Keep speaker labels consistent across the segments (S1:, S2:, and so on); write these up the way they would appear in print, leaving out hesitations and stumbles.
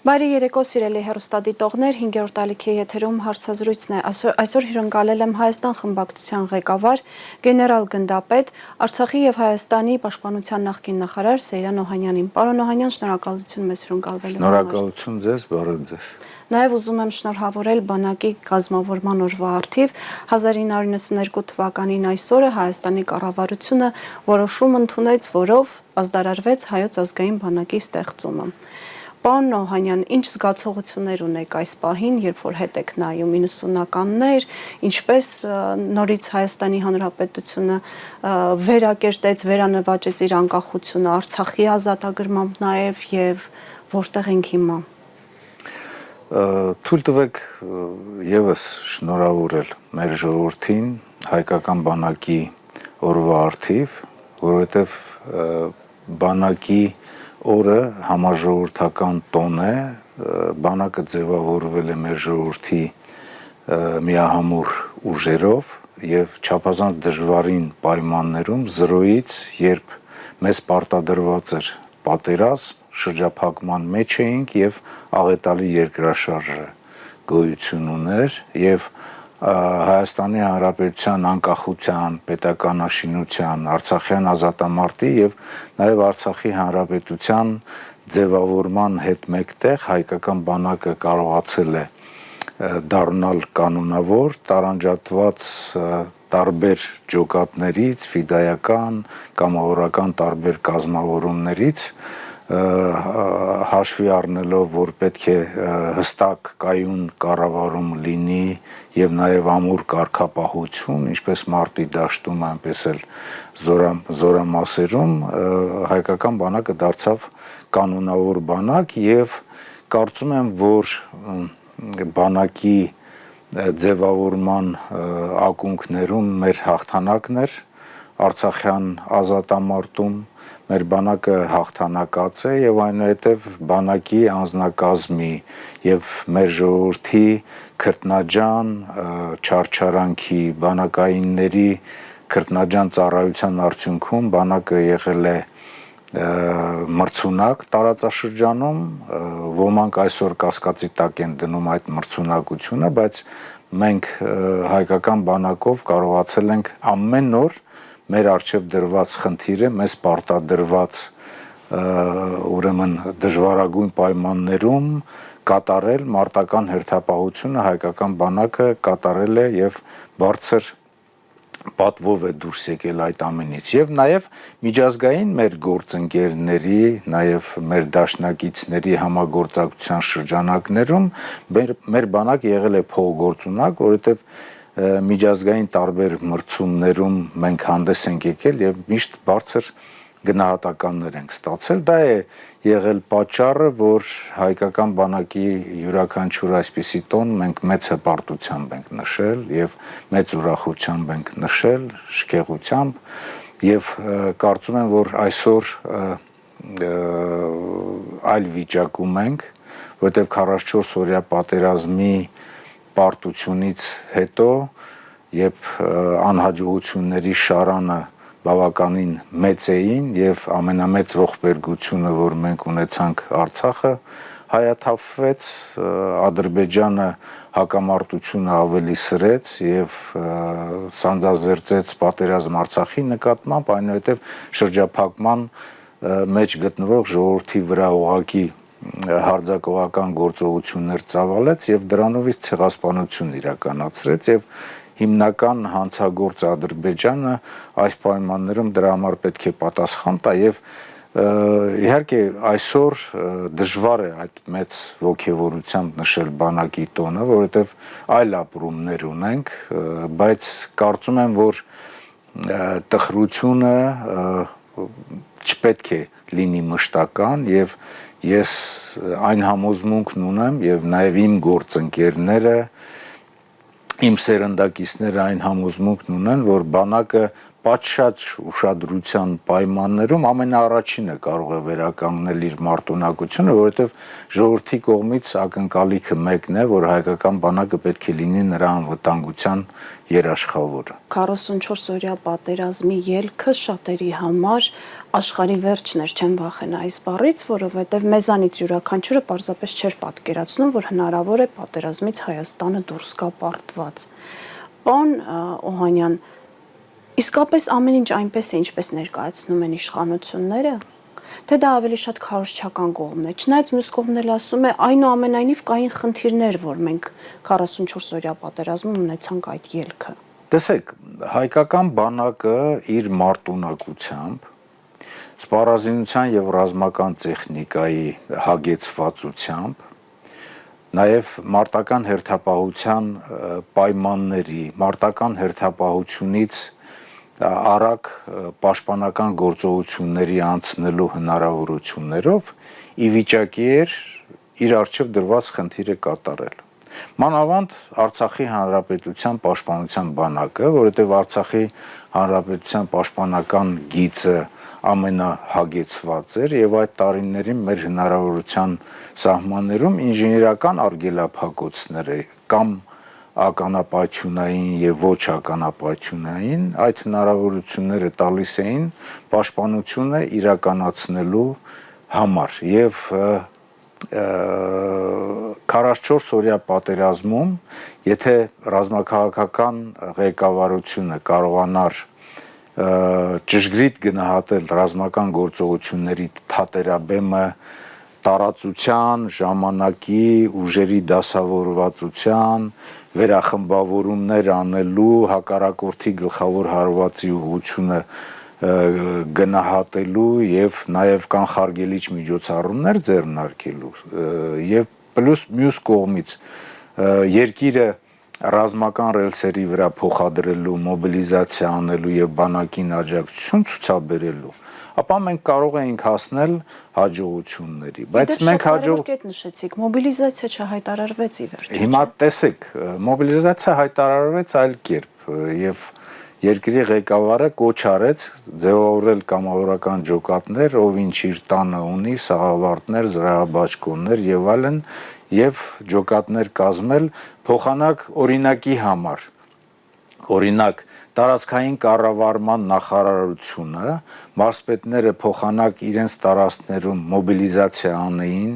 S1: Բարի երեկո սիրելի հեռուստադիտողներ, 5-րդ ալիքի եթերում հարցազրույցն է։ Այսօր հյուրընկալել եմ Հայաստան խմբակցության ղեկավար, գեներալ գնդապետ, Արցախի եւ Հայաստանի պաշտպանության նախկին նախարար Սեյրան Օհանյանին։ Պարոն Օհանյան, շնորհակալություն մեզ հյուրընկալվելու համար։
S2: Շնորհակալություն ձեզ, բարև ձեզ։
S1: Նաև ուզում եմ շնորհավորել բանակի կազմավորման օրվա առթիվ 1992 թվականին այսօրը Հայաստանի կառավարությունը որոշում ընդունեց, որով ազդարարվեց Հայոց ազգային բանակի ստեղծումը։ Պարոն Օհանյան, ինչ զգացողություններ ունեք այս պահին, երբ որ հետ եք նայում 90-ականներ, ինչպես նորից Հայաստանի Հանրապետությունը վերակերտեց, վերանվաճեց իր անկախությունը Արցախի ազատագրմամբ նաև եւ որտեղ ենք հիմա։
S2: Թույլ տվեք եւս շնորհավորել մեր ժողովրդին հայկական բանակի օրվա առթիվ, որովհետեւ բանակի օրը համաժողովրդական տոն է, բանակը ձևավորվել է մեր ժողովրդի միահամուռ ուժերով եւ չափազանց դժվարին պայմաններում զրոյից, երբ մեզ պարտադրված էր պատերազմ, շրջափակման մեջ էինք եւ աղետալի երկրաշարժը գոյություն ուներ եւ Հայաստանի Հանրապետության անկախության, պետականաշինության, Արցախյան ազատամարտի եւ նաեւ Արցախի Հանրապետության ձևավորման հետ մեկտեղ հայկական բանակը կարողացել է դառնալ կանոնավոր, տարանջատված տարբեր ջոկատներից, ֆիդայական, կամավորական տարբեր կազմավորումներից հաշվի առնելով, որ պետք է հստակ կայուն կառավարում լինի եւ նաեւ ամուր կարգապահություն, ինչպես մարտի դաշտում, այնպես էլ զորամասերում, հայկական բանակը դարձավ կանոնավոր բանակ եւ կարծում եմ, որ բանակի ձևավորման ակունքներում մեր հաղթանակն էր Արցախյան ազատամարտում, մեր բանակը հաղթանակած է եւ այնուհետեւ բանակի անձնակազմի եւ մեր ժողովրդի քրտնաջան չարչարանքի բանակայինների քրտնաջան ծառայության արդյունքում բանակը եղել է մրցունակ տարածաշրջանում, ոմանք այսօր կասկածի տակ են դնում այդ մրցունակությունը, բայց մենք հայկական բանակով կարողացել ենք ամեն օր մեր արժև դրված խնդիրը, մեզ պարտադրված ուրեմն դժվարագույն պայմաններում կատարել մարտական հերթապահությունը հայկական բանակը կատարել է եւ բարձր պատվով է դուրս եկել այդ ամենից եւ նաեւ միջազգային մեր գործընկերների, նաեւ մեր դաշնակիցների համագործակցության շրջանակներում մեր բանակը եղել է փոխգործունակ, որովհետեւ միջազգային տարբեր մրցումներում մենք հանդես ենք եկել եւ միշտ բարձր գնահատականներ ենք ստացել, դա է եղել պատճառը, որ հայկական բանակի յուրաքանչյուր այսպիսի տոն մենք մեծ հպարտությամբ ենք նշել եւ մեծ ուրախությամբ ենք նշել, շքեղությամբ եւ կարծում եմ, որ այսօր այլ վիճակում ենք, որովհետեւ 44 օրյա պատերազմի պարտությունից հետո, երբ անհաջողությունների շարանը բավականին մեծ էին եւ ամենամեծ ողբերգությունը, որ մենք ունեցանք Արցախը, հայաթափվեց, Ադրբեջանը հակամարտությունը ավելի սրեց եւ սանձազերծեց պատերազմ Արցախի նկատմամբ, այնուհետեւ շրջափակման մեջ գտնվող ժողովրդի վրա ուղղակի հարձակողական գործողություններ ծավալեց եւ դրանով ցեղասպանություն իրականացրեց եւ հիմնական հանցագործ Ադրբեջանը այս պայմաններում դրա համար պետք է պատասխան տա եւ իհարկե այսօր դժվար է այդ մեծ ոգևորությամբ նշել բանակի տոնը, որովհետեւ այլ ապրումներ ունենք, բայց կարծում եմ, որ տխրությունը չպետք է լինի մշտական եւ ես այն համոզմունքն ունեմ եւ նաեւ իմ գործընկերները իմ սերնդակիցները այն համոզմունքն ունեն, որ բանակը պատշաճ ուշադրության պայմաններում ամենաառաջինը կարող է վերականգնել իր մարտունակությունը, որովհետև ժողովրդի կողմից ակնկալիքը մեկն է, որ հայկական բանակը պետք է լինի նրա անվտանգության երաշխավորը։
S1: 44-օրյա պատերազմի ելքը շատերի համար աշխարհի վերջն էր, չեն վախենա այս բառից, որովհետև մեզանից յուրաքանչյուրը պարզապես չէր պատկերացնում, որ հնարավոր է պատերազմից Հայաստանը դուրս գա պարտված։ Պարոն Օհանյան, իսկապես ամեն ինչ այնպես է, ինչպես ներկայացնում են իշխանությունները, թե դա ավելի շատ քարոզչական կողմն է։ Չնայած մյուս կողմն էլ ասում է, այնուամենայնիվ կային խնդիրներ, որ մենք 44-օրյա պատերազմում ունեցանք այդ ելքը։
S2: Տեսեք, հայկական բանակը իր մարտունակությամբ, սպառազինության եւ ռազմական տեխնիկայի հագեցվածությամբ, նաև մարտական հերթապահության պայմանների, մարտական հերթապահությունից արագ պաշտպանական գործողությունների անցնելու հնարավորություններով ի վիճակի էր իր առջև դրված խնդիրը կատարել։ Մանավանդ Արցախի Հանրապետության պաշտպանության բանակը, որովհետև Արցախի Հանրապետության պաշտպանական գիծը ամենահագեցված էր եւ այդ տարիներին մեր հնարավորության սահմաններում ինժեներական արգելափակոցները կամ ականապայթյունային եւ ոչ ականապայթյունային այդ հնարավորությունները տալիս էին պաշտպանությունը իրականացնելու համար եւ 44 օրյա պատերազմում եթե ռազմաքաղաքական ղեկավարությունը կարողանար ճշգրիտ գնահատել ռազմական գործողությունների թատերաբեմը տարածության, ժամանակի, ուժերի դասավորվածության, վերախմբավորումներ անելու, հակառակորդի գլխավոր հարվածի ուղղությունը գնահատելու եւ նաեւ կանխարգելիչ միջոցառումներ ձեռնարկելու եւ պլյուս մյուս կողմից երկիրը ռազմական ռելսերի վրա փոխադրելու, մոբիլիզացիա անելու եւ բանակին աջակցություն ցուցաբերելու, ապա մենք կարող ենք հասնել հաջողությունների, բայց մենք
S1: կետ նշեցիք, մոբիլիզացիա չհայտարարվեց ի վերջո։
S2: Հիմա տեսեք, մոբիլիզացիա հայտարարվեց այլ կերպ եւ երկրի ղեկավարը կոչ արեց ձևավորել կամավորական ջոկատներ, ով ինչ իր տանը ունի, սաղավարտներ, զրահաբաճկոններ եւ այլն, եւ ջոկատներ կազմել փոխանակ օրինակի համար։ Օրինակ տարածքային կառավարման նախարարությունը մարզպետները փոխանակ իրենց տարածքներում մոբիլիզացիա անեին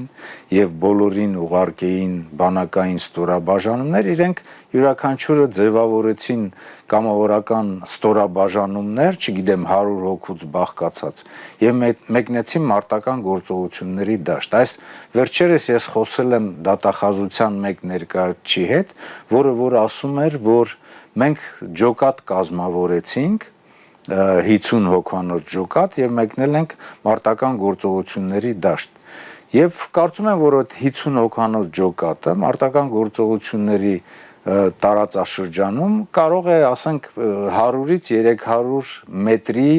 S2: եւ բոլորին ուղարկեին բանակային ստորաբաժանումներ, իրենք յուրաքանչյուրը ձևավորեցին կամավորական ստորաբաժանումներ, չգիտեմ 100 հոգուց բաղկացած եւ մեկնեցին մարտական գործողությունների դաշտ։ Այս վերջերս ես խոսել եմ դատախազության մեկ ներկայացի հետ, որը ասում էր, որ մենք ջոկատ կազմավորեցինք 50 հոգանոց ջոկատ եւ մեկնել ենք մարտական գործողությունների դաշտ։ Եվ կարծում եմ, որ այդ 50 հոգանոց ջոկատը մարտական գործողությունների տարածաշրջանում կարող է, ասենք 100-ից 300 մետրի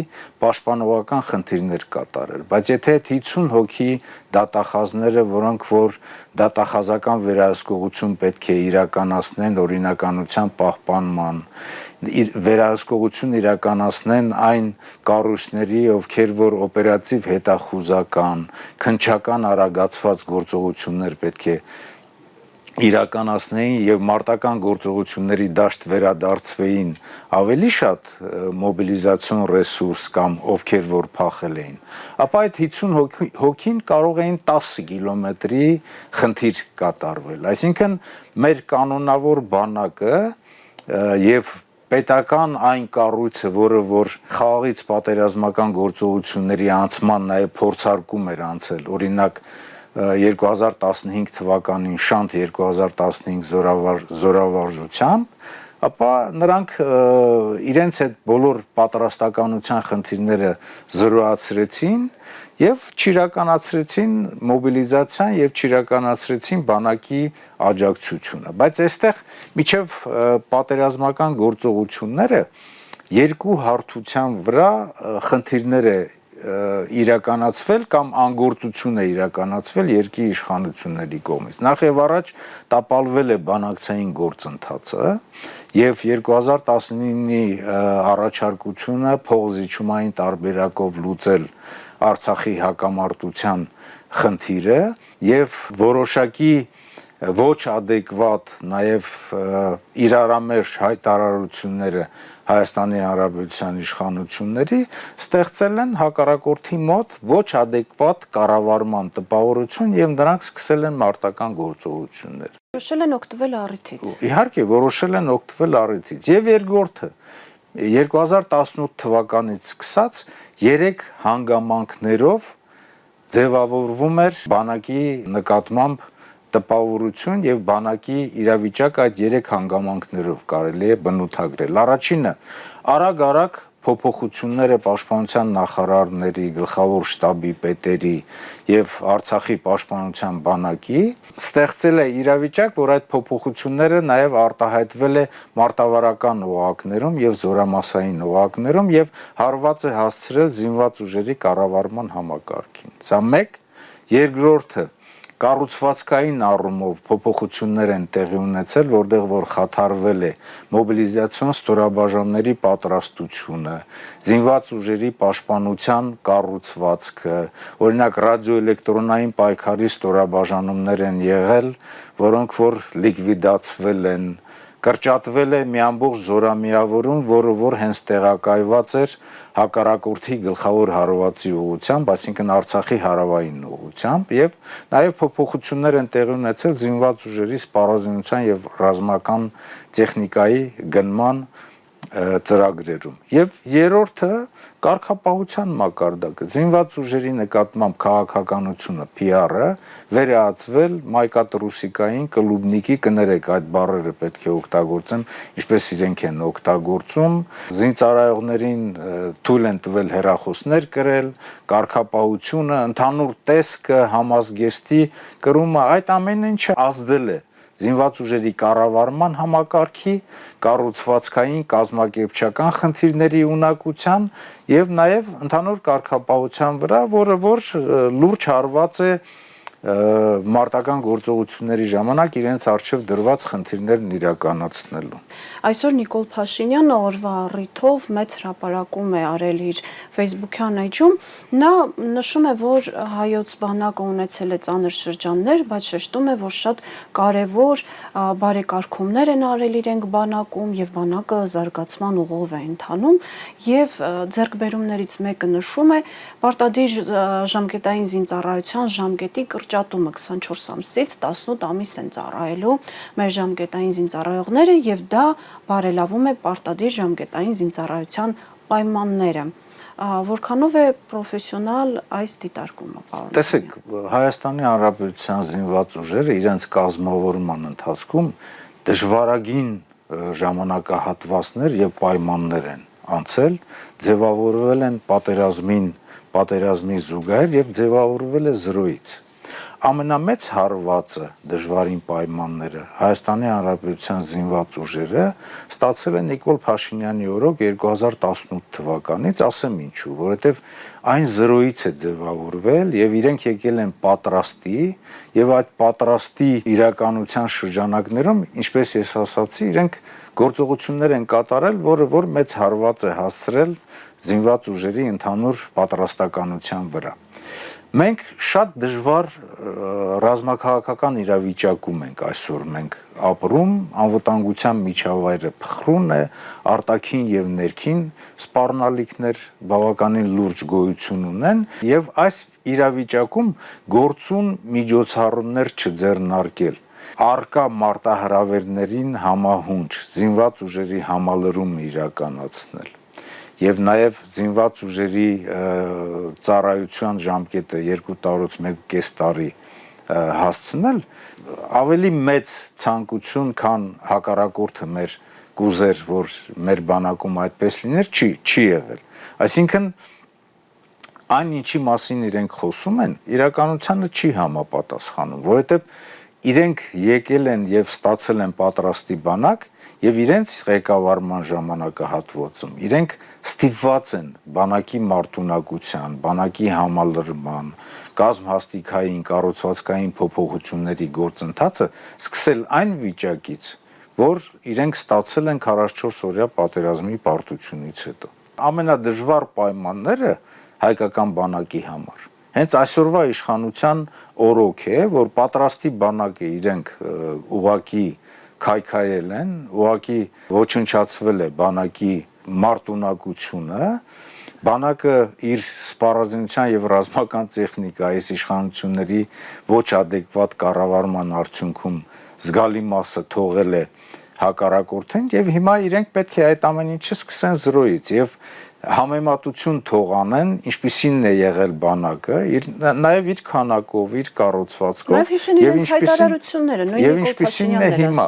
S2: պաշտպանողական խնդիրներ կատարել, բայց եթե այդ 50 հոգի դատախազները, որոնք որ դատախազական վերահսկողություն պետք է իրականացնեն օրինականության պահպանման, վերահսկողություն իրականացնեն այն կառույցների, ովքեր որ օպերատիվ հետախուզական, քննչական արագացված գործողություններ պետք է իրականացնեին եւ մարտական գործողությունների դաշտ վերադարձվեին ավելի շատ մոբիլիզացիոն ռեսուրս կամ ովքեր որ փախել էին, ապա այդ 50 հոգին կարող էին 10 կիլոմետրի խնդիր կատարվել, այսինքն մեր կանոնավոր բանակը եւ պետական այն կառույցը, որը որ խաղաղից պատերազմական գործողությունների անցման նաեւ փորձարկում էր անցել, օրինակ 2015 թվականին շանթ 2015 զորավարժությամբ, ապա նրանք իրենց այդ բոլոր պատրաստականության խնդիրները զրոացրեցին եւ չիրականացրեցին մոբիլիզացիան եւ չիրականացրեցին բանակի աջակցությունը, բայց այստեղ միջև պատերազմական գործողությունները երկու հարթության վրա խնդիրներ է իրականացվել կամ անգործություն է իրականացվել երկրի իշխանությունների կողմից։ Նախ եւ առաջ տապալվել է բանակցային գործընթացը եւ 2019-ի առաջարկությունը փողզիջումային տարբերակով լուծել Արցախի հակամարտության խնդիրը եւ որոշակի ոչ adekvat նաև իրարամերժ հայտարարությունները Հայաստանի Հանրապետության իշխանությունների ստեղծել են հակառակորդի մոտ ոչ adekvat կառավարման տպավորություն եւ նրանք սկսել են մարտական գործողություններ։
S1: Որոշել են օգտվել առիթից։
S2: Իհարկե, որոշել են օգտվել առիթից։ Եվ երկրորդը 2018 թվականից սկսած 3 հանգամանքներով ձևավորվում էր բանակի նկատմամբ տպավորություն եւ բանակի իրավիճակը այդ 3 հանգամանքներով կարելի է բնութագրել։ Առաջինը արագ փոփոխությունները պաշտպանության նախարարների, գլխավոր շտաբի պետերի եւ Արցախի պաշտպանության բանակի ստեղծել է իրավիճակ, որ այդ փոփոխությունները նաեւ արտահայտվել է մարտավարական օղակներում եւ զորամասային օղակներում եւ հարված է հասցրել զինված ուժերի կառավարման համակարգին։ Սա մեկ, երկրորդը կառուցվածքային առումով փոփոխություններ են տեղի ունեցել, որտեղ որ խաթարվել է մոբիլիզացիոն ստորաբաժանումների պատրաստությունը, զինված ուժերի պաշտպանության կառուցվածքը, օրինակ ռադիոէլեկտրոնային պայքարի ստորաբաժանումներ են եղել, որոնք որ լիկվիդացվել են, կրճատվել է մի ամբողջ զորամիավորում, որը որ հենց տեղակայված էր հակառակորդի գլխավոր հարվածի ուղղությամբ, այսինքն Արցախի հարավային ուղղությամբ եւ նաեւ փոփոխություններ են տեղի ունեցել զինված ուժերի սպառազինության եւ ռազմական տեխնիկայի գնման ծրագրերում։ Եվ երրորդը կարգապահության մակարդակը, զինված ուժերի նկատմամբ քաղաքականությունը PR-ը վերահացվել մայկատրուսիկային կլուբնիկի կներեք այդ բառերը պետք է օգտագործեմ, ինչպես իրենք են օգտագործում, զինծառայողներին թույլ են տվել հեռախոսներ կրել, կարգապահությունը, ընդհանուր տեսքը, համազգեստի կրումը, այդ ամեն ինչը ազդել է զինված ուժերի կառավարման համակարգի, կառուցվածքային, կազմակերպչական խնդիրների ունակության եւ նաեւ ընդհանուր կարգապահության վրա, որը որ լուրջ հարված է մարտական գործողությունների ժամանակ իրենց արժեվ դրված խնդիրներն իրականացնելու։
S1: Այսօր Նիկոլ Փաշինյանը օրվա առիթով մեծ հրապարակում է արել իր Facebook-յան էջում։ Նա նշում է, որ հայոց բանակը ունեցել է ծանր շրջաններ, բայց շեշտում է, որ շատ կարևոր բարեկարգումներ են արել իրենք բանակում եւ բանակը զարգացման ուղով է ընթանում եւ ձեռքբերումներից մեկը նշում է պարտադիր ժամկետային զինծառայության ժամկետի կրճատումը 24 ամսից 18 ամիս են ծառայելու մեր ժամկետային զինծառայողները եւ դա բարելավում է պարտադիր ժամկետային զինծառայության պայմանները։ Որքանով է պրոֆեսիոնալ այս դիտարկումը, պարոն։
S2: Տեսեք, Հայաստանի Հանրապետության զինված ուժերը իրենց կազմավորման ընթացքում դժվարագին ժամանակահատվածներ եւ պայմաններ են անցել, ձևավորվել են պատերազմի զուգահեռ եւ ձևավորվել է զրոյից։ Ամենամեծ հարվածը դժվարին պայմանները Հայաստանի Հանրապետության զինված ուժերը ստացել են Նիկոլ Փաշինյանի օրոք 2018 թվականից, ասեմ ինչու, որովհետև այն զրոյից է ձևավորվել եւ իրենք եկել են պատրաստի եւ այդ պատրաստի իրականության շրջանակներում, ինչպես ես ասացի, իրենք գործողություններ են կատարել, որը որ մեծ հարված է հասցրել զինված ուժերի ընդհանուր պատրաստականության վրա։ Մենք շատ դժվար ռազմաքաղաքական իրավիճակում ենք այսօր մենք ապրում, անվտանգության միջավայրը փխրուն է, արտաքին եւ ներքին սպառնալիքներ բավականին լուրջ գոյություն ունեն եւ այս իրավիճակում գործուն միջոցառումներ չձեռնարկել արկա մարտահրավերներին համահունչ զինված ուժերի համալրում իրականացնել եւ նաեւ զինված ուժերի ծառայության ժամկետը 2 տարուց 1.5 տարի հասցնել ավելի մեծ ցանկություն, քան հակառակորդը մեր կուզեր, որ մեր բանակում այդպես լիներ, չի եղել։ Այսինքն այն ինչի մասին իրենք խոսում են, իրականությանը չի համապատասխանում, որովհետեւ իրենք եկել են եւ ստացել են պատրաստի բանակ եւ իրենց ղեկավարման ժամանակահատվածում իրենք ստիպված են բանակի մարտունակության, բանակի համալրման, կազմհաստիկային, կառուցվածքային փոփոխությունների գործընթացը սկսել այն վիճակից, որ իրենք ստացել են 44 օրյա պատերազմի պարտությունից հետո։ Ամենադժվար պայմանները հայկական բանակի համար հենց այսօրվա իշխանության օրոք է, որ պատրաստի բանակը իրենք ուղակի քայքայել են, ուղակի ոչնչացվել է բանակի մարտունակությունը, բանակը իր սպառազինության եւ ռազմական տեխնիկայի իշխանությունների ոչ ադեկվատ կառավարման արդյունքում զգալի մասը թողել է հակառակորդին եւ հիմա իրենք պետք է այդ ամեն ինչը սկսեն զրոյից եւ համեմատություն թողանեն, ինչպիսին է եղել բանակը, նաեւ իր քանակով, իր կառուցվածքով
S1: եւ հայտարարությունները, նույնիսկ
S2: ինչպիսին է հիմա,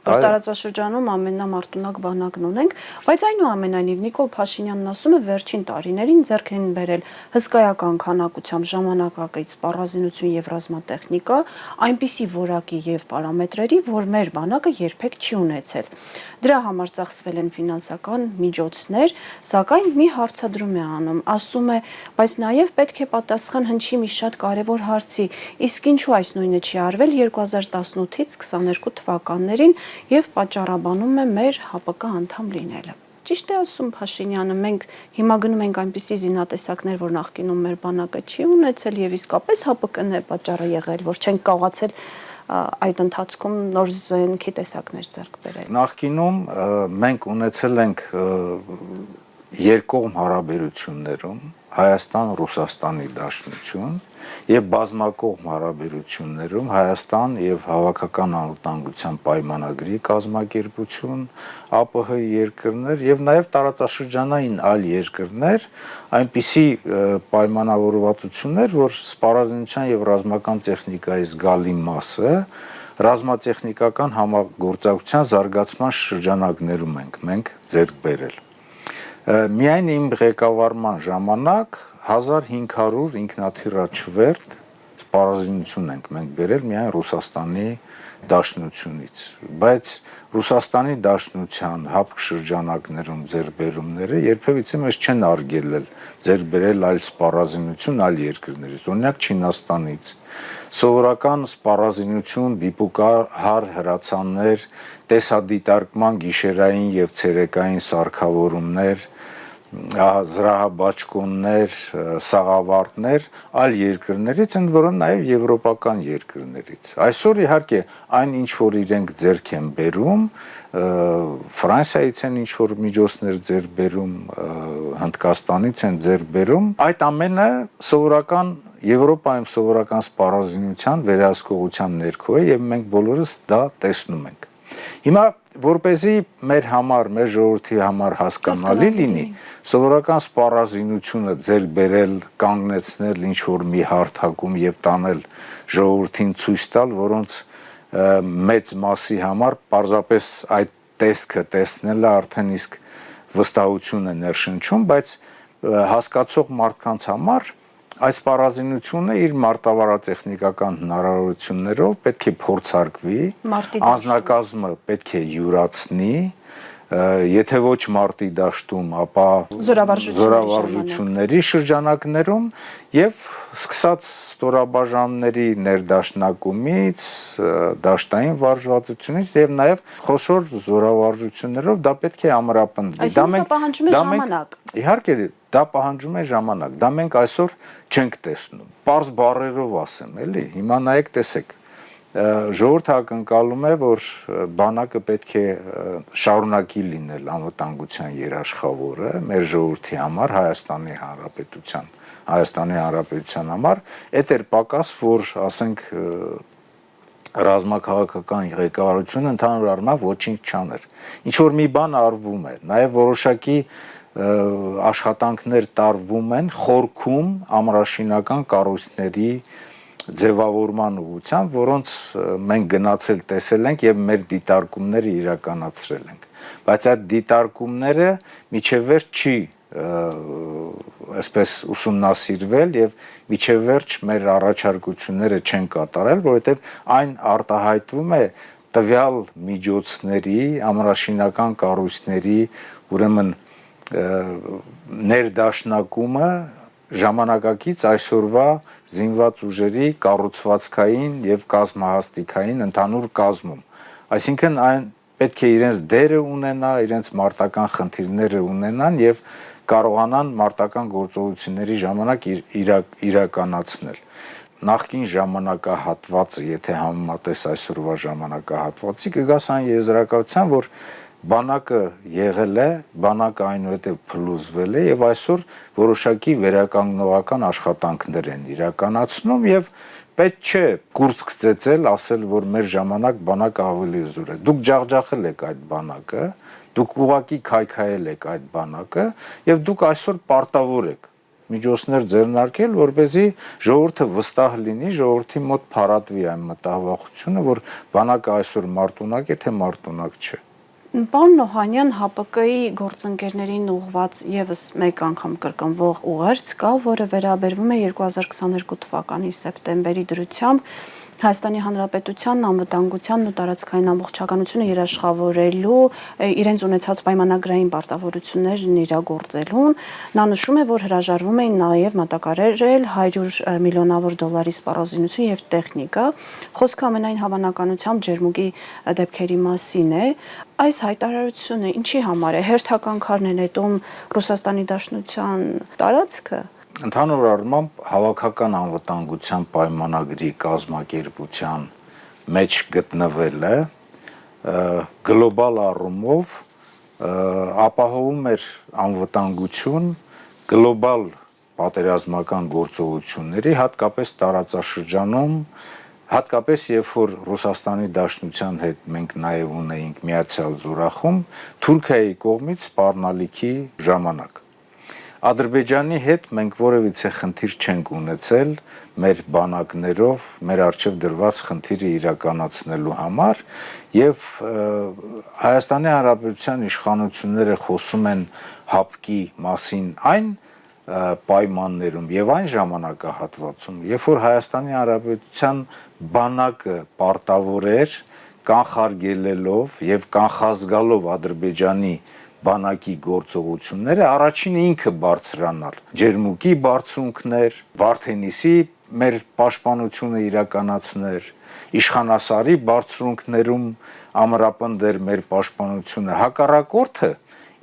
S1: որ տարածաշրջանում ամենամարտունակ բանակն ունենք, բայց այնուամենայնիվ Նիկոլ Փաշինյանն ասում է վերջին տարիներին ձեռք են բերել հսկայական քանակությամբ ժամանակակից սպառազինություն եւ ռազմատեխնիկա, այնպիսի որակի եւ պարամետրերի, որ մեր բանակը երբեք չի ունեցել։ Դրա համար ծախսվել են ֆինանսական միջոցներ, սակայն մի հարցադրում է անում, ասում է, բայց նաեւ պետք է պատասխան հնչի մի շատ կարեւոր հարցի, իսկ ինչու այս նույնը չի արվել 2018-ից 22 թվականներին եւ պատճառաբանում է մեր ՀԱՊԿ անդամ լինելը։ Ճիշտ է ասում Փաշինյանը, մենք հիմա գնում ենք այնպիսի զինատեսակներ, որ նախկինում մեր բանակը չի ունեցել եւ իսկապես ՀԱՊԿ-ն է պատճառը եղել, որ չենք կարողացել այդ ընթացքում նոր զենքի տեսակներ ձեռք բերել։
S2: Նախկինում մենք ունեցել ենք երկկողմ հարաբերություններում Հայաստան-Ռուսաստանի Դաշնություն եւ բազմակողմ հարաբերություններում Հայաստան եւ Հավաքական անվտանգության պայմանագրի կազմակերպություն, ԱՊՀ երկրներ եւ նաեւ տարածաշրջանային այլ երկրներ, այնպիսի պայմանավորվածություններ, որ սպառազինության եւ ռազմական տեխնիկայի զգալի մասը ռազմատեխնիկական համագործակցության զարգացման շրջանակներում ենք ձեռք բերել։ Միայն իմ ղեկավարման ժամանակ 1500 ինքնաթիռաչվերթ սպառազինություն ենք մենք բերել միայն Ռուսաստանի Դաշնությունից, բայց Ռուսաստանի Դաշնության ՀԱՊԿ շրջանակներում ձեռքբերումները երբևիցե մեզ չեն արգելել ձեռքբերել այլ սպառազինություն այլ երկրներից, օրինակ Չինաստանից։ Սովորական սպառազինություն, դիպուկահար հրացաններ, տեսադիտարկման գիշերային եւ ցերեկային սարքավորումներ, զրահաբաճկոններ, սաղավարտներ այլ երկրներից, ընդ որում նաև եվրոպական երկրներից։ Այսօր իհարկե այն ինչ որ իրենք ձեռք են բերում, Ֆրանսիայից են ինչ որ միջոցներ ձեռք բերում, Հնդկաստանից են ձեռք բերում, այդ ամենը սովորական Եվրոպայում սովորական սպառազինության վերահսկողության ներքո է եւ մենք բոլորս դա տեսնում ենք։ Հիմա որպեսզի մեր համար, մեր ժողովրդի համար հասկանալի լինի, սովորական սպառազինությունը ձեռք բերել, կանգնեցնել ինչ որ մի հարթակում եւ տանել ժողովրդին ցույց տալ, որոնց մեծ մասի համար պարզապես այդ տեսքը տեսնելը արդեն իսկ վստահություն է ներշնչում, բայց հասկացող մարդկանց համար այս սպառազինությունը իր մարտավարատեխնիկական հնարավորություններով պետք է փորձարկվի, անձնակազմը պետք է յուրացնի, եթե ոչ մարտի դաշտում, ապա զորավարժությունների շրջանակներում եւ սկսած ստորաբաժանների ներդաշնակումից, դաշտային վարժվածությունից եւ նաեւ խոշոր զորավարժություններով դա պետք է ամրապնդվի։
S1: Դա մենք
S2: իհարկե դա պահանջում է ժամանակ, դա մենք այսօր չենք տեսնում։ Պարզ բառերով ասեմ, էլի, հիմա նայեք, տեսեք, ժողովուրդը ակնկալում է, որ բանակը պետք է շարունակի լինել անվտանգության երաշխավորը մեր ժողովրդի համար, Հայաստանի Հանրապետության համար, այդ էր պակաս, որ ասենք ռազմաքաղաքական ղեկավարությունը ընդհանուր առմամբ ոչինչ չաներ։ Ինչ որ մի բան արվում է, նաև որոշակի աշխատանքներ տարվում են խորքում ամրաշինական կառույցների ձևավորման ուղղությամբ, որոնց մենք գնացել տեսել ենք եւ մեր դիտարկումները իրականացրել ենք, բայց այդ դիտարկումները միջև վերջ չի այսպես ուսումնասիրվել եւ միջև վերջ մեր առաջարկությունները չեն կատարել, որովհետեւ այն արտահայտվում է տվյալ միջոցների, ամրաշինական կառույցների, ուրեմն ներդաշնակումը ժամանակակից այսօրվա զինված ուժերի կառուցվածքային եւ կազմահաստիկային ընդհանուր կազմում։ Այսինքն այն պետք է իրենց դերը ունենա, իրենց մարտական խնդիրները ունենան եւ կարողանան մարտական գործողությունների ժամանակ իրականացնել։ Նախկին ժամանակահատվածը, եթե համեմատես այսօրվա ժամանակահատվածի, կգաս այն եզրակացության, որ բանակը եղել է, բանակը այնուհետև փլուզվել է եւ այսօր որոշակի վերականգնողական աշխատանքներ են իրականացնում եւ պետք չէ կուրծք ծեծել, ասել, որ մեր ժամանակ բանակը ավելի զոր է։ Դուք ջախջախել եք այդ բանակը, դուք ուղակի քայքայել եք այդ բանակը եւ դուք այսօր պարտավոր եք միջոցներ ձեռնարկել, որպեսզի ժողովուրդը վստահ լինի, ժողովրդի մոտ փարատվի այն մտահոգությունը, որ բանակը այսօր մարտունակ է, թե մարտունակ չէ։
S1: Պարոն Նոհանյան, ՀԱՊԿ-ի գործընկերներին ուղղված եւս մեկ անգամ կրկնվող ուղերձ կա, որը վերաբերվում է 2022 թվականի սեպտեմբերի դրությամբ Հայաստանի Հանրապետությանն անվտանգությանն ու տարածքային ամբողջականությունը երաշխավորելու իրենց ունեցած պայմանագրային պարտավորություններն իրագործելուն։ Նա նշում է, որ հրաժարվում էին նաև մատակարարել 100 միլիոնավոր դոլարի սպառազինություն եւ տեխնիկա։ Խոսքը ամենայն հավանականությամբ ջերմուկի դեպքերի մասին է։ Այս հայտարարությունը ինչի համար է հերթական քարն է նետում Ռուսաստանի Դաշնության տարածքը։
S2: Ընդհանուր առմամբ հավաքական անվտանգության պայմանագրի կազմակերպության մեջ գտնվելը գլոբալ առումով ապահովում էր անվտանգություն գլոբալ պատերազմական գործողությունների, հատկապես տարածաշրջանում, հատկապես երբ որ Ռուսաստանի Դաշնության հետ մենք նաև ունեինք միացյալ զորախումբ Թուրքիայի կողմից սպառնալիքի ժամանակ։ Ադրբեջանի հետ մենք որևիցե խնդիր չենք ունեցել մեր բանակներով, մեր առջև դրված խնդիրը իրականացնելու համար եւ Հայաստանի Հանրապետության իշխանությունները խոսում են ՀԱՊԿ-ի մասին այն պայմաններում եւ այն ժամանակահատվածում, երբ որ Հայաստանի Հանրապետության բանակը պարտավոր էր կանխարգելելով եւ կանխազգալով Ադրբեջանի բանակի գործողությունները առաջինը ինքը բարձրանալ ջերմուկի բարձունքներ, Վարդենիսի մեր պաշտպանությունը իրականացներ, Իշխանասարի բարձունքներում ամրապնդեր մեր պաշտպանությունը, հակառակորդը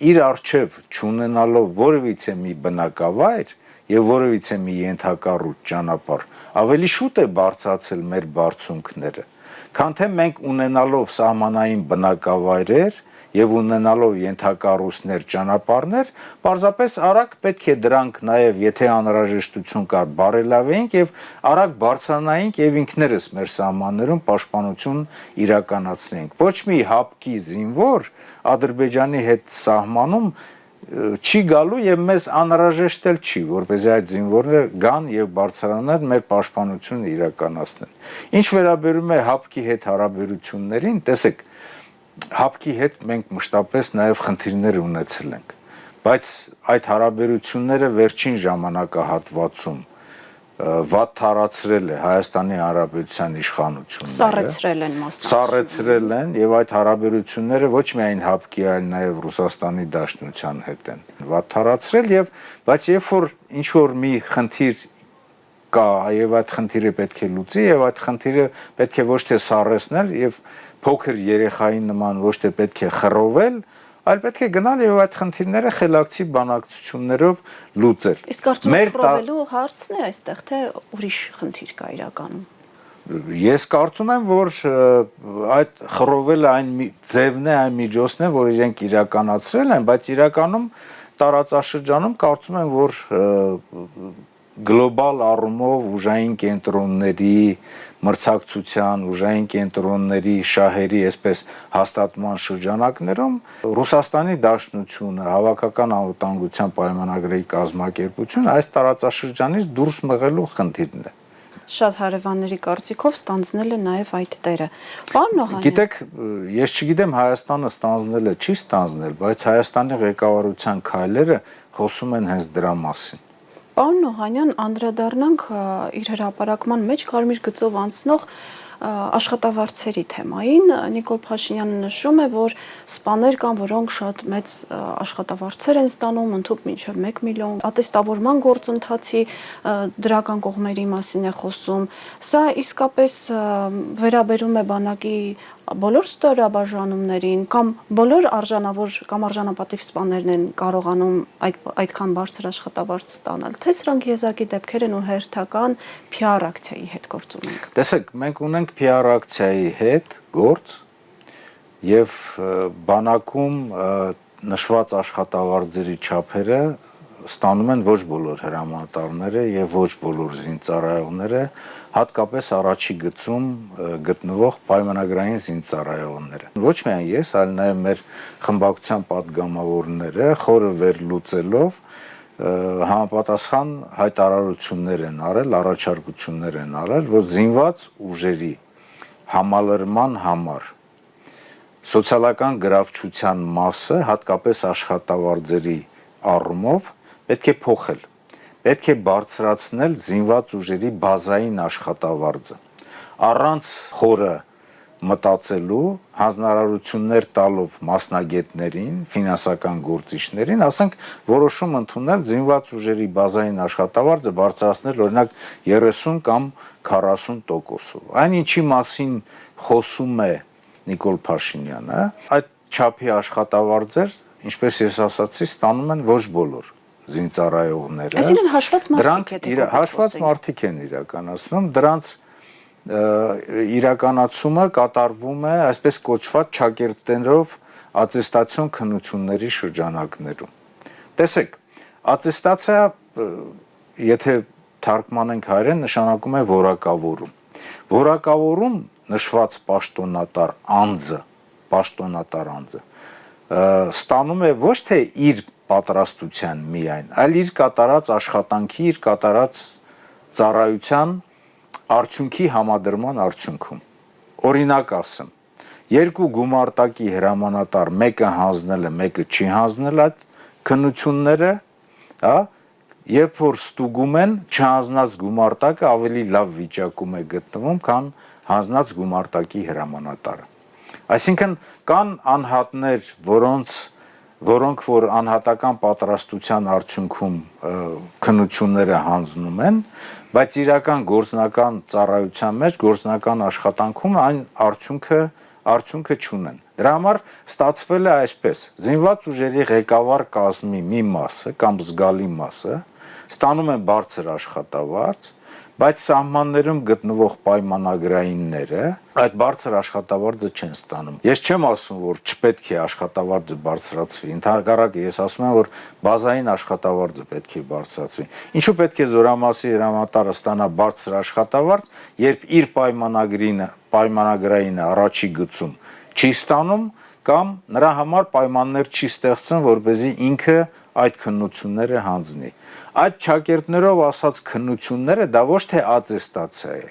S2: իր արչև չունենալով որևիցե մի բնակավայր եւ որևիցե մի ենթակառույց ճանապարհ ավելի շուտ է բարձրացել մեր բարձունքները, քան թե մենք ունենալով սահմանային բնակավայրեր եւ ունենալով ենթակառույցներ, ճանապարհներ, պարզապես արագ պետք է դրանք նաեւ եթե անհրաժեշտություն կար բարելավեինք եւ արագ բարձրանայինք եւ ինքներս մեր սահմաններում պաշտպանություն իրականացնեինք։ Ոչ մի ՀԱՊԿ-ի զինվոր Ադրբեջանի հետ սահմանում չի գալու եւ մեզ անհրաժեշտ էլ չի, որպեսզի այդ զինվորները գան եւ բարձրանան մեր պաշտպանությունը իրականացնեն։ Ինչ վերաբերում է ՀԱՊԿ-ի հետ հարաբերություններին, տեսեք ՀԱՊԿ-ի հետ մենք մշտապես նաև խնդիրներ ունեցել ենք, բայց այդ հարաբերությունները վերջին ժամանակահատվածում վատ թարացրել է Հայաստանի Հանրապետության իշխանությունները, սառեցրել են եւ այդ հարաբերությունները ոչ միայն ՀԱՊԿ-ի, այլ նաև Ռուսաստանի Դաշնության հետ են վատ թարացրել եւ բայց երբ որ ինչ որ մի խնդիր կա եւ այդ խնդիրը պետք է լուծի եւ այդ խնդիրը պետք է ոչ թե սառեցնել եւ փոքր երեխայի նման ոչ թե պետք է խռովել, այլ պետք է գնալ եւ այդ խնդիրները խելացի բանակցություններով լուծել։
S1: Իսկ կարծում եք խռովելու հարցն է այստեղ, թե ուրիշ խնդիր կա իրականում։
S2: Ես կարծում եմ, որ այդ խռովելը այն ձևն է, այն միջոցն է, որ իրենք իրականացրել են, բայց իրականում տարածաշրջանում կարծում եմ, որ գլոբալ առումով ուժային կենտրոնների մրցակցության, ուժային կենտրոնների շահերի այսպես հաստատման շրջանակներում Ռուսաստանի Դաշնությունը, հավաքական անվտանգության պայմանագրի կազմակերպությունը այս տարածաշրջանից դուրս մղելու խնդիրն է։
S1: Շատ հարևանների կարծիքով ստանձնել է նաև այդ տերը։ Պարոն Օհանյան,
S2: Գիտեք, ես չգիտեմ Հայաստանը ստանձնել է, չի ստանձնել, բայց Հայաստանի ղեկավարության քայլերը խոսում են հենց դրա մասին։
S1: Պարոն Օհանյան, անդրադառնանք իր հրապարակման մեջ կարմիր գծով անցնող աշխատավարձերի թեմային։ Նիկոլ Փաշինյանը նշում է, որ սպաներ կան, որոնք շատ մեծ աշխատավարձեր են ստանում, ընդհանուր մինչև 1 միլիոն, ատեստավորման գործընթացի դրական կողմերի մասին է խոսում։ Սա իսկապես վերաբերում է բանակի բոլոր ստորաբաժանումներին կամ բոլոր արժանավոր կամ արժանապատիվ սպաներն են կարողանում այդքան բարձր աշխատավարձ ստանալ, թե սրանք եզակի դեպքեր են ու հերթական PR ակցիայի հետ գործում ենք։
S2: Տեսեք, մենք ունենք PR ակցիայի հետ գործ եւ բանակում նշված աշխատավարձերի չափերը ստանում են ոչ բոլոր հրամանատարները եւ ոչ բոլոր զինծառայողները, հատկապես առաջի գծում գտնվող պայմանագրային զինծառայողները։ Ոչ միայն ես, այլ նաեւ մեր խմբակցության падգամավորները խորը վերլուծելով համապատասխան հայտարարություններ են արել, առաջարկություններ են արել, որ զինված ուժերի համալրման համար սոցիալական գրավչության մասը, հատկապես աշխատավարձերի առումով պետք է փոխել, պետք է բարձրացնել զինված ուժերի բազային աշխատավարձը, առանց խորը մտածելու, հանձնարարություններ տալով մասնագետներին, ֆինանսական գործիչներին, ասենք որոշում ընդունել զինված ուժերի բազային աշխատավարձը բարձրացնել օրինակ 30 կամ 40%-ով։ Այն ինչի մասին խոսում է Նիկոլ Փաշինյանը, այդ չափի աշխատավարձեր, ինչպես ես ասացի, ստանում են ոչ բոլոր զինծառայողները։
S1: Այսինքն հաշված
S2: մարդիկ են իրականացնում, դրանց իրականացումը կատարվում է այսպես կոչված ճակերտներով ատեստացիոն քննությունների շրջանակներում։ Տեսեք, ատեստացիա, եթե թարգմանենք հայերեն, նշանակում է որակավորում։ Որակավորում նշված պաշտոնատար անձը ստանում է ոչ թե իր պատրաստության միայն, այլ իր կատարած աշխատանքի, իր կատարած ծառայության արդյունքի համադրման արդյունքում։ Օրինակ ասեմ, երկու գումարտակի հրամանատար մեկը հանձնել է, մեկը չի հանձնել այդ քննությունները, հա, երբ որ ստուգում են, չհանձնած գումարտակը ավելի լավ վիճակում է գտնվում, քան հանձնած գումարտակի հրամանատարը։ Այսինքն կան անհատներ, որոնք որ անհատական պատրաստության արդյունքում քննությունները հանձնում են, բայց իրական գործնական ծառայության մեջ, գործնական աշխատանքում այն արդյունքը չունեն։ Դրա համար ստացվել է այսպես. զինված ուժերի ղեկավար կազմի մի մասը կամ զգալի մասը ստանում են բարձր աշխատավարձ, բայց սահմաններում գտնվող պայմանագրայինները այդ բարձր աշխատավարձը չեն ստանում։ Ես չեմ ասում, որ չպետք է աշխատավարձը բարձրացվի, ընդհակառակը ես ասում եմ, որ բազային աշխատավարձը պետք է բարձրացվի։ Ինչու պետք է զորամասի հրամանատարը ստանա բարձր աշխատավարձ, երբ իր պայմանագրայինը առաջի գծում չի ստանում կամ նրա համար պայմաններ չի ստեղծում, որպեսզի ինքը այդ քննությունները հանձնի։ Այդ ճակերտներով ասած քննությունները դա ոչ թե ատեստացիա է,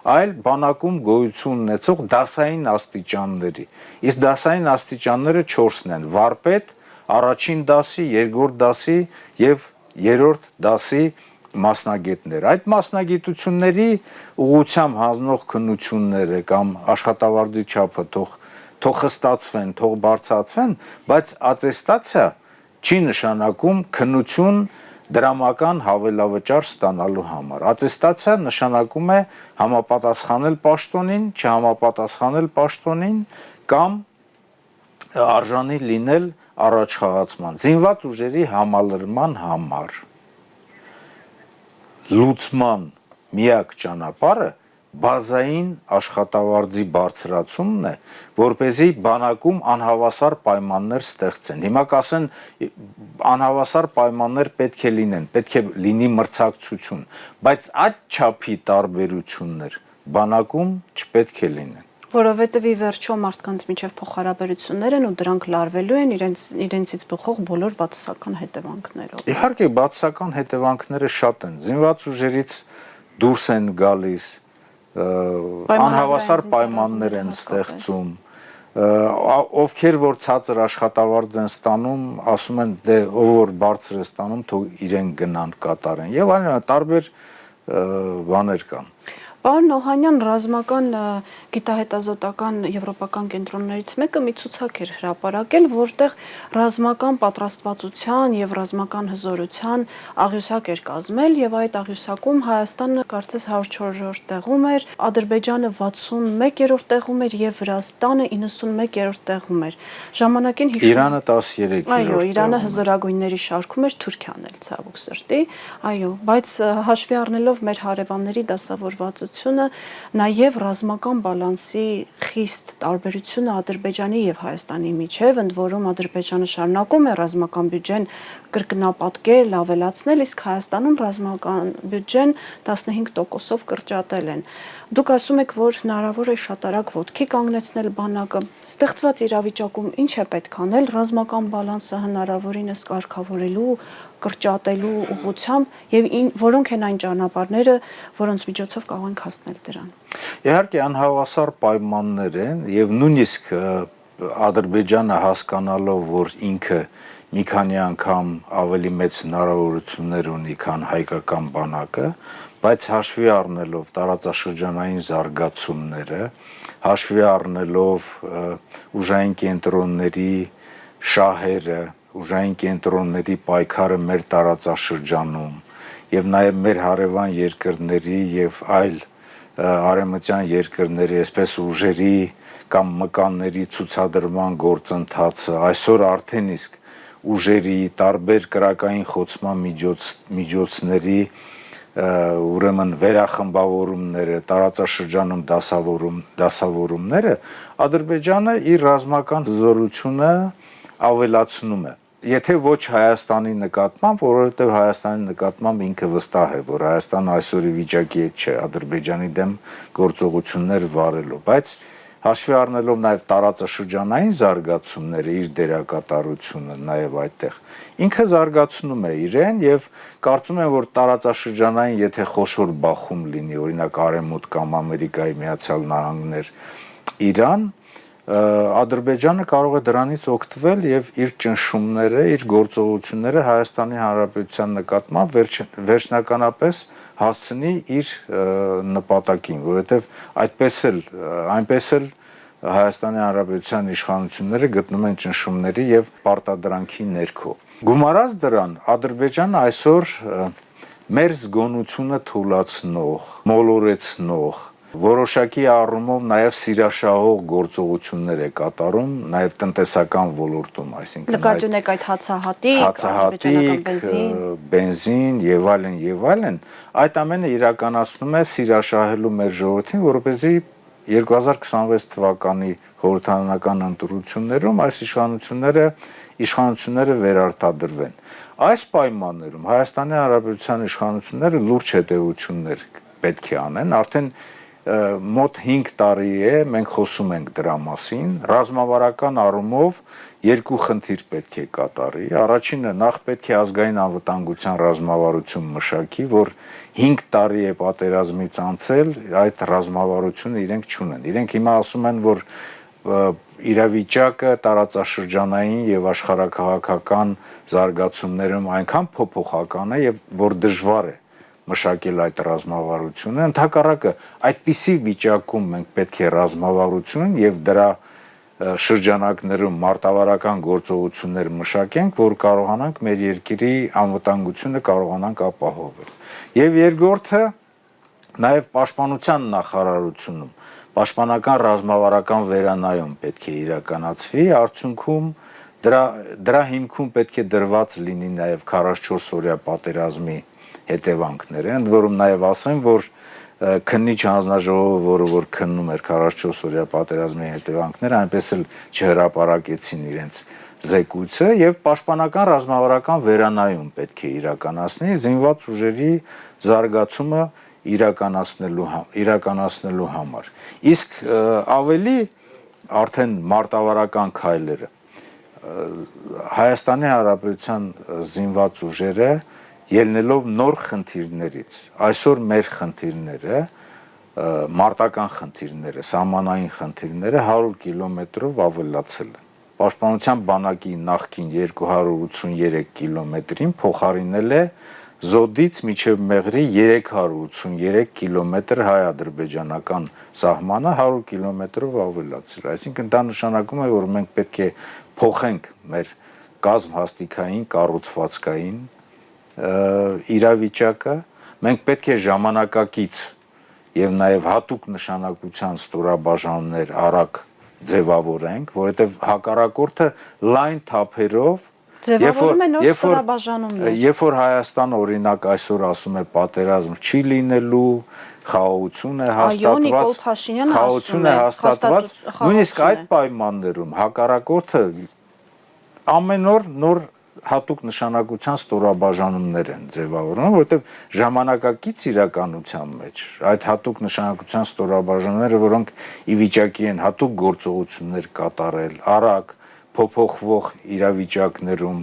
S2: այլ բանակում գոյություն ունեցող դասային աստիճանների։ Իսկ դասային աստիճանները 4-ն են՝ վարպետ, առաջին դասի, երկրորդ դասի եւ երրորդ դասի մասնագետներ։ Այդ մասնագիտությունների ուղղությամբ հանձնող քննությունները կամ աշխատավարձի չափը թող խստացվեն, թող բարձրացվեն, բայց ատեստացիա չի նշանակում քննություն դրամական հավելավճար ստանալու համար։ Ատեստացիա նշանակում է համապատասխանել պաշտոնին, չհամապատասխանել պաշտոնին կամ արժանի լինել առաջխաղացման։ Զինված ուժերի համալրման համար լուծման միակ ճանապարհը բազային աշխատավարձի բարձրացումն է, որպեսզի բանակում անհավասար պայմաններ ստեղծեն։ Հիմա կասեն անհավասար պայմաններ պետք է լինեն, պետք է լինի մրցակցություն, բայց այդ չափի տարբերություններ բանակում չպետք է լինեն։
S1: Որովհետև ի վերջո մարդկանց միջև փոխհարաբերություններ են ու դրանք լարվելու են իրենցից բխող բոլոր բացասական հետևանքներով։
S2: Իհարկե, բացասական հետևանքները շատ են։ Զինված ուժերից դուրս են գալիս, անհավասար պայմաններ են ստեղծում, ովքեր որ ցածր աշխատավարձ են ստանում, ասում են դե ով որ բարձր է ստանում, թող իրեն գնան կատարեն եւ այլն, տարբեր բաներ կան։
S1: Պարոն Օհանյան, ռազմական գիտահետազոտական եվրոպական կենտրոններից մեկը մի ցուցակ էր հրապարակել, որտեղ ռազմական պատրաստվածության եւ ռազմական հզորության աղյուսակ էր կազմել եւ այդ աղյուսակում Հայաստանը կարծես 104-րդ տեղում էր, Ադրբեջանը 61-րդ տեղում էր եւ Վրաստանը 91-րդ տեղում էր։ Ժամանակին
S2: Իրանը 13-րդ։
S1: Այո, Իրանը հզորագույնների շարքում էր, Թուրքիան էլ ցավոք սրտի։ Այո, բայց հաշվի առնելով մեր հարևանների դասավորվածությունը, նաև ռազմական բալանսի խիստ տարբերությունը Ադրբեջանի եւ Հայաստանի միջև, ընդ որում Ադրբեջանը շարունակում է ռազմական բյուջեն կրկնապատկել, ավելացնել, իսկ Հայաստանում ռազմական բյուջեն 15%-ով կրճատել են։ Դուք ասում եք, որ հնարավոր է շատ արագ ոտքի կանգնեցնել բանակը։ Ստեղծված իրավիճակում ինչ է պետք անել ռազմական բալանսը հնարավորինս կարգավորելու, կրճատելու ուղղությամբ եւ որոնք են այն ճանապարհները, որոնց միջոցով կարող ենք հասնել դրան։
S2: Իհարկե անհավասար պայմաններ են եւ նույնիսկ Ադրբեջանը հասկանալով, որ ինքը մի քանի անգամ ավելի մեծ հնարավորություններ ունի, քան հայկական բանակը, բայց հաշվի առնելով տարածաշրջանային զարգացումները, հաշվի առնելով ուժային կենտրոնների շահերը, ուժային կենտրոնների պայքարը մեր տարածաշրջանում եւ նաեւ մեր հարևան երկրների եւ այլ արևմտյան երկրների այսպես ուժերի կամ մկանների ցուցադրման գործընթացը այսօր արդեն իսկ ուժերի տարբեր կրակային խոցման միջոցների ուրեմն վերախմբավորումները, տարածաշրջանում դասավորումները Ադրբեջանը իր ռազմական զորությունը ավելացնում է։ Եթե ոչ Հայաստանի նկատմամբ, որովհետև Հայաստանի նկատմամբ ինքը վստահ է, որ Հայաստանը այսօր ի վիճակի չէ Ադրբեջանի դեմ գործողություններ վարելու, բայց հաշվի առնելով նաև տարածաշրջանային զարգացումները, իր դերակատարությունը նաև այդտեղ, ինքը զարգացնում է իրեն եւ կարծում եմ, որ տարածաշրջանային, եթե խոշոր բախում լինի, օրինակ Արևմուտք կամ Ամերիկայի Միացյալ Նահանգներ, Իրան, Ադրբեջանը կարող է դրանից օգտվել եւ իր ճնշումները, իր գործողությունները Հայաստանի Հանրապետության նկատմամբ վերջնականապես հասցնի իր նպատակին, որովհետեւ այնպես էլ Հայաստանի Հանրապետության իշխանությունները գտնում են ճնշումների եւ պարտադրանքի ներքո։ Գումարած դրան, Ադրբեջանը այսօր մեր զգոնությունը թուլացնող, մոլորեցնող որոշակի առումով նաև սիրաշահող գործողություններ է կատարում նաև տնտեսական ոլորտում, այսինքն
S1: նկատի ունեք այդ հացահատիկ,
S2: բենզին եւ այլն, այդ ամենը իրականացնում է սիրաշահելու մեր ժողովրդին, որպեսզի 2026 թվականի խորհրդարանական ընտրություններում այս իշխանությունները վերարտադրվեն։ Այս պայմաններում Հայաստանի Հանրապետության իշխանությունները լուրջ հետևություններ պետք է անեն, արդեն մոտ 5 տարի է մենք խոսում ենք դրա մասին, ռազմավարական առումով երկու խնդիր պետք է կատարի։ Առաջինը նախ պետք է ազգային անվտանգության ռազմավարություն մշակի, որ 5 տարի է պատերազմից անցել, այդ ռազմավարությունը իրենք չունեն։ Իրենք հիմա ասում են, որ իրավիճակը տարածաշրջանային եւ աշխարհաքաղաքական զարգացումներում այնքան փոփոխական է եւ որ դժվար է մշակել այդ ռազմավարությունը, ընդհակառակը այդպիսի վիճակում մենք պետք է ռազմավարություն եւ դրա շրջանակներում մարտավարական գործողություններ մշակենք, որ կարողանանք մեր երկրի անվտանգությունը կարողանանք ապահովել։ Եվ երկրորդը նաեւ պաշտպանության նախարարությունում պաշտպանական ռազմավարական վերանայում պետք է իրականացվի, արդյունքում դրա հիմքում պետք է դրված լինի նաեւ 44 օրյա պատերազմի հետևանքները, ընդ որում նաև ասեմ, որ քննիչ հանձնաժողովը, որ քննում էր 44 օրյա պատերազմի հետևանքները, այնպես էլ չհրապարակեցին իրենց զեկույցը եւ պաշտպանական ռազմավարական վերանայում պետք է իրականացնի զինված ուժերի զարգացումը իրականացնելու համար։ Իսկ ավելի արդեն մարտավարական քայլերը Հայաստանի Հանրապետության զինված ուժերը ելնելով նոր խնդիրներից, այսօր մեր խնդիրները, մարտական խնդիրները, սահմանային խնդիրները 100 կիլոմետրով ավելացել են։ Պաշտպանության բանակի նախկին 283 կիլոմետրին փոխարինել է Զոդից մինչև Մեղրի 383 կիլոմետր հայ-ադրբեջանական սահմանը 100 կիլոմետրով ավելացել։ Այսինքն դա նշանակում է, որ մենք պետք է փոխենք մեր կազմհաստիկային, կառուցվածքային իրավիճակը, մենք պետք է ժամանակակից եւ նաեւ հատուկ նշանակության ստորաբաժանումներ արագ ձևավորենք, որովհետեւ հակառակորդը լայն թափերով
S1: ձևավորում է նոր ստորաբաժանումներ։
S2: Երբ որ Հայաստանը օրինակ այսօր ասում է պատերազմ չի լինելու, խաղաղություն է հաստատված, նույնիսկ այդ պայմաններում հակառակորդը ամեն օր նոր հատուկ նշանակության ստորաբաժանումներ են ձևավորում, որովհետև ժամանակակից իրականության մեջ այդ հատուկ նշանակության ստորաբաժանումները, որոնք ի վիճակի են հատուկ գործողություններ կատարել, արագ փոփոխվող իրավիճակներում,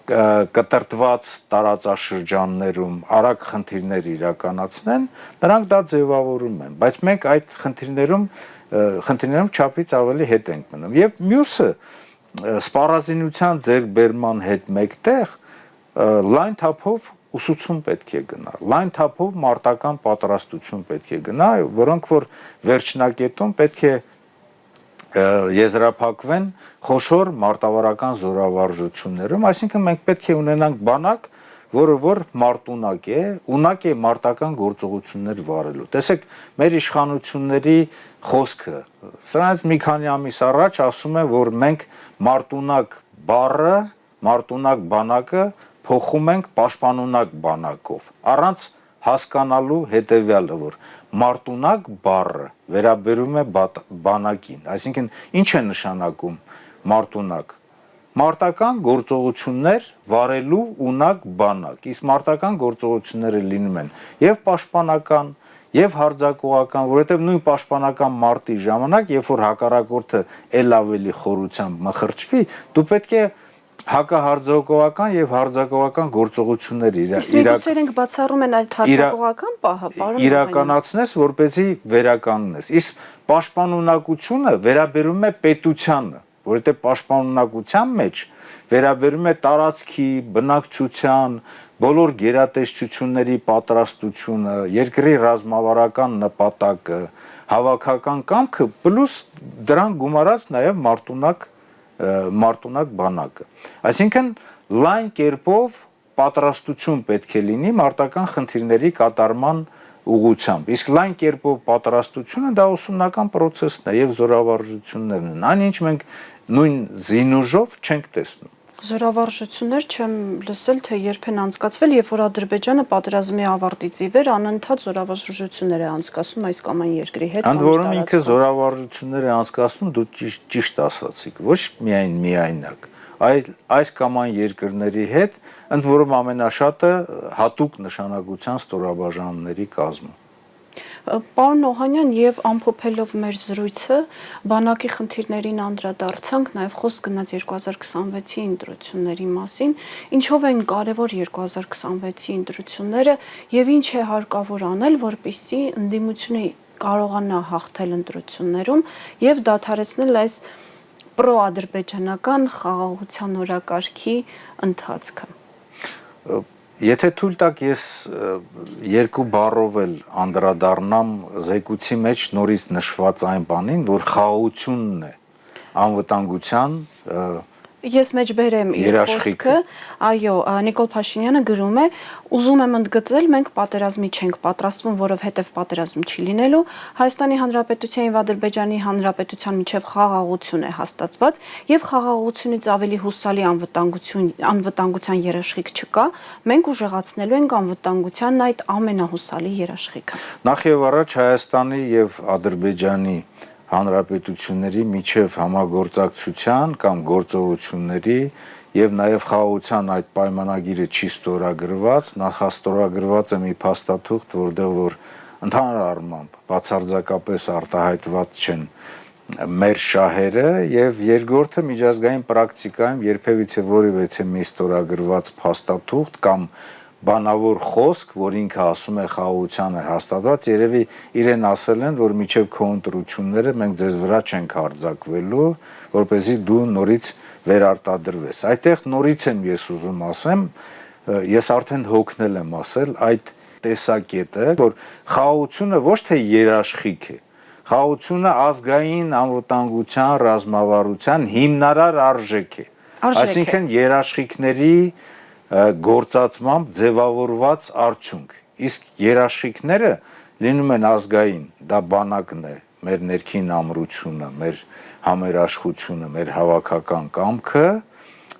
S2: կտրտված տարածաշրջաններում արագ խնդիրներ իրականացնեն, նրանք դա ձևավորում են, բայց մենք այդ խնդիրներում չափից ավելի հետ ենք մնում։ Եվ մյուսը սպառազինության ձեռքբերման հետ մեկտեղ լայն թափով ուսուցում պետք է գնա, լայն թափով մարտական պատրաստություն պետք է գնա, որոնք որ վերջնակետում պետք է եզրափակվեն խոշոր մարտավարական զորավարժություններում, այսինքն մենք պետք է ունենանք բանակ, որը որ մարտունակ է մարտական գործողություններ վարելու։ Տեսեք, մեր իշխանությունների խոսքը, սրանից մի քանի ամիս առաջ ասում է, որ մենք մարտունակ բառը, մարտունակ բանակը փոխում ենք պաշտպանունակ բանակով, առանց հասկանալու հետևյալը, որ մարտունակ բառը վերաբերում է բանակին, այսինքն ինչ է նշանակում մարտունակ։ Մարտական գործողություններ վարելու ունակ բանակ, իսկ մարտական գործողությունները լինում են եւ պաշտպանական, եւ հարձակողական, որովհետեւ նույն պաշտպանական մարտի ժամանակ, երբ որ հակառակորդը ել ավելի խորությամբ մխրճվի, դու պետք է հակահարձակողական եւ հարձակողական գործողություններ
S1: բացառում են այդ հարձակողական պահը,
S2: իրականացնես, որպեսզի վերականգնես։ Իսկ պաշտպանունակությունը վերաբերում է պետությանը, որովհետեւ պաշտպանունակության մեջ վերաբերում է տարածքի, բնակչության, բոլոր գերատեսչությունների պատրաստությունը, երկրի ռազմավարական նպատակը, հավաքական կամքը, պլյուս դրան գումարած նաեւ մարտունակ բանակը։ Այսինքն լայն կերպով պատրաստություն պետք է լինի մարտական խնդիրների կատարման ուղղությամբ։ Իսկ լայն կերպով պատրաստությունը դա ուսումնական process-ն է եւ զորավարժություններն են։ Այնինչ մենք նույն զինուժով չենք տեսնում։
S1: Զորավարժություններ չեմ լսել, թե երբ են անցկացվել, երբ որ Ադրբեջանը պատերազմի ավարտից ի վեր անընդհատ զորավարժություններ է անցկացնում այս կամ այն երկրի հետ։
S2: Ընդ որում ինքը զորավարժություններ է անցկացնում, դու ճիշտ ասացիք, ոչ միայն միայնակ, այլ այս կամ այն երկրների հետ, ընդ որում ամենաշատը հատուկ նշանակության ստորաբաժանումների կազմում։
S1: Պարոն Օհանյան, եւ ամփոփելով մեր զրույցը, բանակի խնդիրներին անդրադարձանք, նաեւ խոսք գնաց 2026-ի ընտրությունների մասին, ինչով են կարեւոր 2026-ի ընտրությունները եւ ինչ է հարկավոր անել, որպեսզի ընդդիմությունը կարողանա հաղթել ընտրություններում եւ դադարեցնել այս պրոադրբեջանական խաղաղության օրակարգի ընթացքը։
S2: Եթե թույլ տաք, ես երկու բառով էլ անդրադառնամ զեկույցի մեջ նորից նշված այն բանին, որ խաղաղությունն է անվտանգության
S1: Ես մեջբերեմ իր խոսքը, այո, Նիկոլ Փաշինյանը գրում է, ուզում եմ ընդգծել, մենք պատերազմի չենք պատրաստվում, որովհետև պատերազմ չի լինելու, Հայաստանի Հանրապետության եւ Ադրբեջանի Հանրապետության միջև խաղաղություն է հաստատված եւ խաղաղությունից ավելի հուսալի անվտանգության երաշխիք չկա, մենք ուժեղացնելու ենք անվտանգության այդ ամենահուսալի երաշխիքը։
S2: Նախ եւ առաջ Հայաստանի եւ Ադրբեջանի հանրապետությունների միջև համագործակցության կամ գործողությունների եւ նաեւ խաղաղության այդ պայմանագիրը չի ստորագրված, նախաստորագրված է մի փաստաթուղթ, որտեղ որ ընդհանուր առմամբ բացարձակապես արտահայտված չեն մեր շահերը եւ երկրորդը միջազգային պրակտիկայում երբևիցե որևէ մի ստորագրված փաստաթուղթ կամ բանավոր խոսք, որ ինքը ասում է խաղաղությանը հաստատված, երևի իրեն ասել են, որ միջև քո ընտրությունները մենք ձեզ վրա չենք հարձակվելու, որպեսզի դու նորից վերարտադրվես։ Այդտեղ նորից եմ ես ուզում ասեմ, ես արդեն հոգնել եմ ասել այդ տեսակետը, որ խաղաղությունը ոչ թե երաշխիք է, խաղաղությունը ազգային անվտանգության ռազմավարության հիմնարար արժեք է։ Այսինքն երաշխիքների գործածմամբ ձևավորված արդյունք։ Իսկ երաշխիքները լինում են ազգային, դա բանակն է, մեր ներքին ամրությունը, մեր համերաշխությունը, մեր հավաքական կամքը,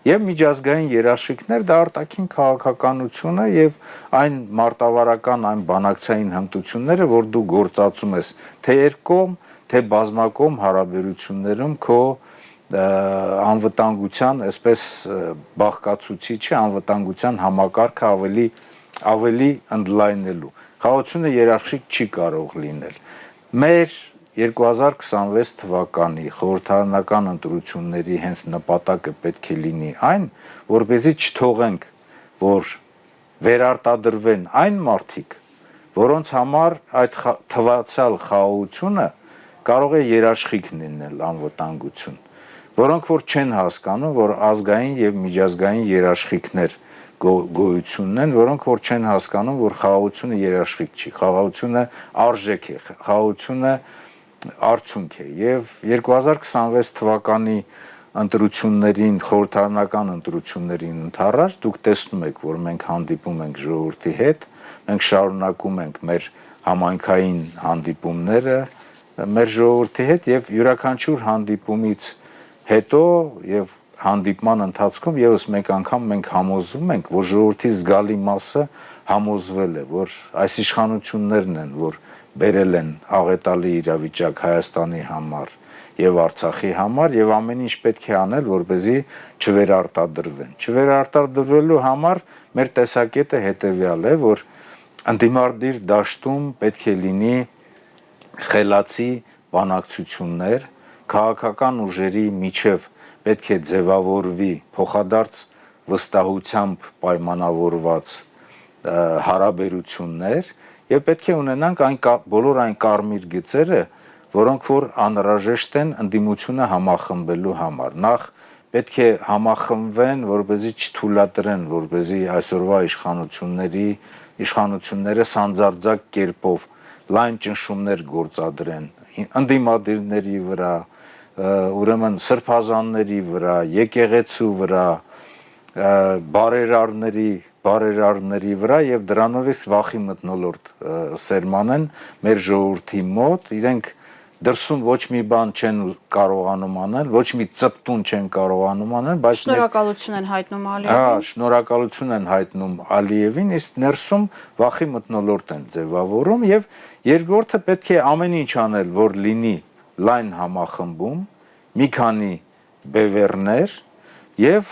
S2: եւ միջազգային երաշխիքներ դա արտաքին քաղաքականությունը եւ այն մարտավարական, այն բանակցային հմտությունները, որ դու գործածում ես թե երկկողմ, թե բազմակողմ հարաբերություններում քո անվտանգության, այսպես բաղկացուցիչը, անվտանգության համակարգը ավելի ընդլայնելու։ Խաղաղությունը երաշխիք չի կարող լինել։ Մեր 2026 թվականի խորհրդարանական ընտրությունների հենց նպատակը պետք է լինի այն, որպեսզի չթողենք, որ վերարտադրվեն այն մարդիկ, որոնց համար այդ թվացյալ խաղաղությունը կարող է երաշխիք լինել անվտանգություն, որոնք որ չեն հասկանում, որ ազգային եւ միջազգային երաշխիքներ գոյություն ունեն, որոնք որ չեն հասկանում, որ խաղաղությունը երաշխիք չի, խաղաղությունը արժեք է, խաղաղությունը արդյունք է եւ 2026 թվականի ընտրություններին, խորհրդարանական ընտրություններին ընթառաջ դուք տեսնում եք, որ մենք հանդիպում ենք ժողովրդի հետ, մենք շարունակում ենք մեր համայնքային հանդիպումները մեր ժողովրդի հետ եւ յուրաքանչյուր հանդիպումից հետո եւ հանդիպման ընթացքում եւս մեկ անգամ մենք համոզվում ենք, որ ժողովրդի զգալի մասը համոզվել է, որ այս իշխանություններն են, որ բերել են աղետալի իրավիճակ Հայաստանի համար եւ Արցախի համար եւ ամեն ինչ պետք է անել, որպեսզի չվերարտադրվեն։ Չվերարտադրվելու համար մեր տեսակետը հետեւյալ է, որ ընդդիմադիր դաշտում պետք է լինի խելացի բանակցություններ, քաղաքական ուժերի միջև պետք է ձևավորվի փոխադարձ վստահությամբ պայմանավորված հարաբերություններ եւ պետք է ունենանք բոլոր այն կարմիր գծերը, որոնք որ անհրաժեշտ են ընդդիմությունը համախմբելու համար։ Նախ պետք է համախմբվեն, որպեսզի չթույլատրեն, որպեսզի այսօրվա իշխանությունները սանձարձակ կերպով լայն ճնշումներ գործադրեն ընդդիմադիրների վրա, ուրեմն սրբազանների վրա, եկեղեցու վրա, բարերարների վրա եւ դրանով իսկ վախի մթնոլորտ սերմանեն մեր ժողովրդի մոտ, իրենք դրսում ոչ մի բան չեն կարողանում անել, ոչ մի ծպտուն չեն կարողանում անել, բայց
S1: շնորհակալություն են հայտնում Ալիևին։
S2: Հա, շնորհակալություն են հայտնում Ալիևին, իսկ ներսում վախի մթնոլորտ են ձևավորում եւ երկրորդը պետք է ամեն ինչ անել, որ լինի լայն համախմբում, մի քանի բևեռներ եւ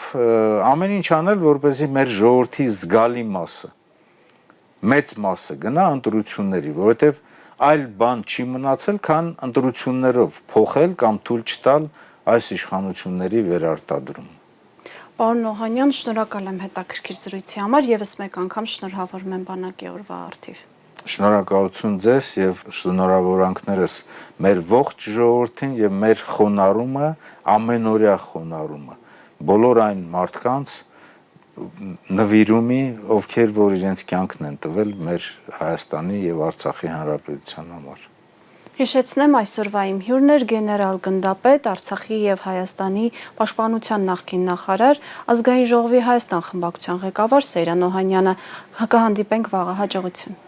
S2: ամեն ինչ անել, որպեսզի մեր ժողովրդի զգալի մասը, մեծ մասը գնա ընտրությունների, որովհետեւ այլ բան չի մնացել, քան ընտրություններով փոխել կամ թույլ չտալ այս իշխանությունների վերարտադրում։
S1: Պարոն Օհանյան, շնորհակալ եմ հետաքրքիր զրույցի համար, եւս մեկ անգամ շնորհավորում եմ բանակի օրվա առթիվ։
S2: Շնորհակալություն ձեզ եւ շնորհավորանքներս մեր ողջ ժողովրդին եւ մեր խոնարհումը, ամենօրյա խոնարհումը բոլոր այն մարդկանց նվիրումի, ովքեր որ իրենց կյանքն են տվել մեր Հայաստանի եւ Արցախի Հանրապետության համար։
S1: Հիշեցնեմ, այսօրվա իմ հյուրն էր գեներալ գնդապետ, Արցախի եւ Հայաստանի պաշտպանության նախկին նախարար, Ազգային ժողովի Հայաստան խմբակցության ղեկավար Սեյրան Օհանյանը։ Հակահանդիպենք վաղը, հաջողություն։